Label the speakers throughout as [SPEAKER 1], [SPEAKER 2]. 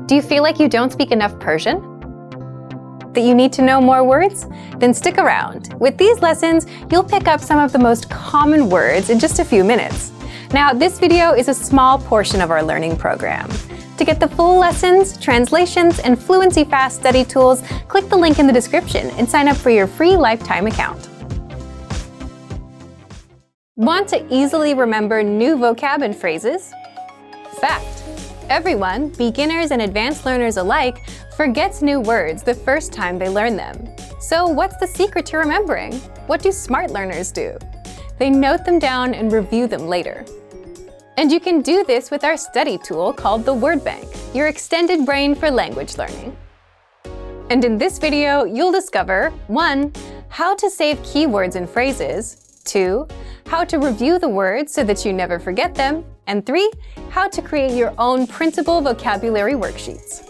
[SPEAKER 1] Do you feel like you don't speak enough Persian? That you need to know more words? Then stick around. With these lessons, you'll pick up some of the most common words in just a few minutes. Now, this video is a small portion of our learning program. To get the full lessons, translations, and fluency fast study tools, click the link in the description and sign up for your free lifetime account. Want to easily remember new vocab and phrases? Fact: everyone, beginners and advanced learners alike, forgets new words the first time they learn them. So what's the secret to remembering? What do smart learners do? They note them down and review them later. And you can do this with our study tool called the Word Bank, your extended brain for language learning. And in this video, you'll discover 1. How to save keywords and phrases, 2. How to review the words so that you never forget them, and 3. How to create your own printable vocabulary worksheets.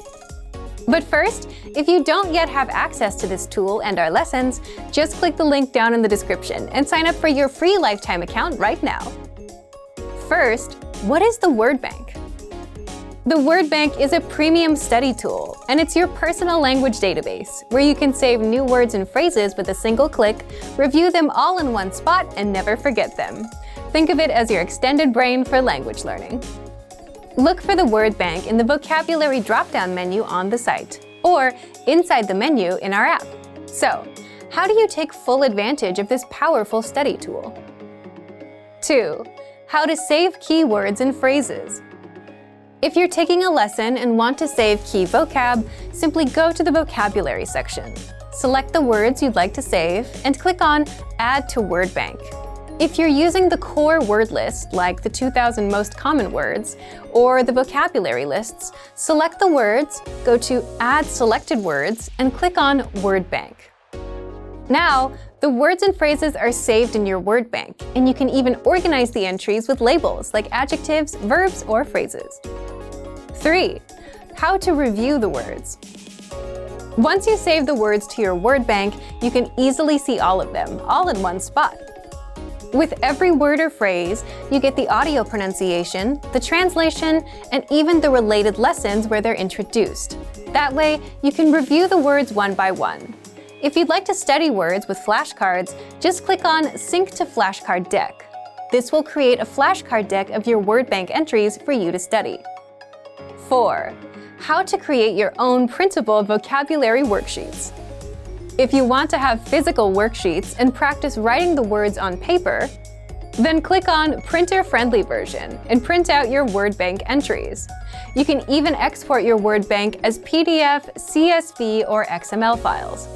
[SPEAKER 1] But first, if you don't yet have access to this tool and our lessons, just click the link down in the description and sign up for your free lifetime account right now. First, what is the Word Bank? The Word Bank is a premium study tool, and it's your personal language database where you can save new words and phrases with a single click, review them all in one spot, and never forget them. Think of it as your extended brain for language learning. Look for the Word Bank in the vocabulary drop-down menu on the site, or inside the menu in our app. So, how do you take full advantage of this powerful study tool? 2. How to save keywords and phrases. If you're taking a lesson and want to save key vocab, simply go to the vocabulary section. Select the words you'd like to save and click on Add to Word Bank. If you're using the core word list, like the 2,000 most common words, or the vocabulary lists, select the words, go to Add Selected Words, and click on Word Bank. Now, the words and phrases are saved in your Word Bank, and you can even organize the entries with labels like adjectives, verbs, or phrases. 3. How to review the words. Once you save the words to your Word Bank, you can easily see all of them, all in one spot. With every word or phrase, you get the audio pronunciation, the translation, and even the related lessons where they're introduced. That way, you can review the words one by one. If you'd like to study words with flashcards, just click on Sync to Flashcard Deck. This will create a flashcard deck of your Word Bank entries for you to study. 4. How to create your own printable vocabulary worksheets. If you want to have physical worksheets and practice writing the words on paper, then click on Printer-Friendly Version and print out your Word Bank entries. You can even export your Word Bank as PDF, CSV, or XML files.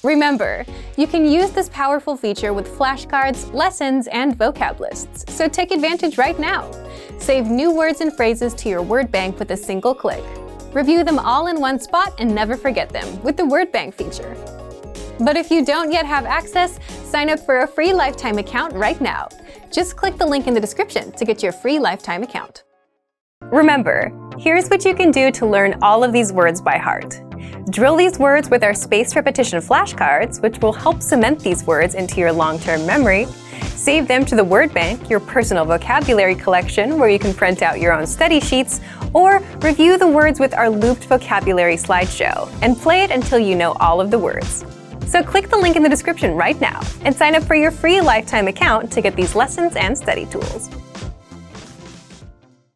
[SPEAKER 1] Remember, you can use this powerful feature with flashcards, lessons, and vocab lists, so take advantage right now. Save new words and phrases to your Word Bank with a single click. Review them all in one spot and never forget them with the Word Bank feature. But if you don't yet have access, sign up for a free lifetime account right now. Just click the link in the description to get your free lifetime account. Remember, here's what you can do to learn all of these words by heart. Drill these words with our spaced repetition flashcards, which will help cement these words into your long-term memory. Save them to the Word Bank, your personal vocabulary collection where you can print out your own study sheets, or review the words with our looped vocabulary slideshow and play it until you know all of the words. So click the link in the description right now and sign up for your free lifetime account to get these lessons and study tools.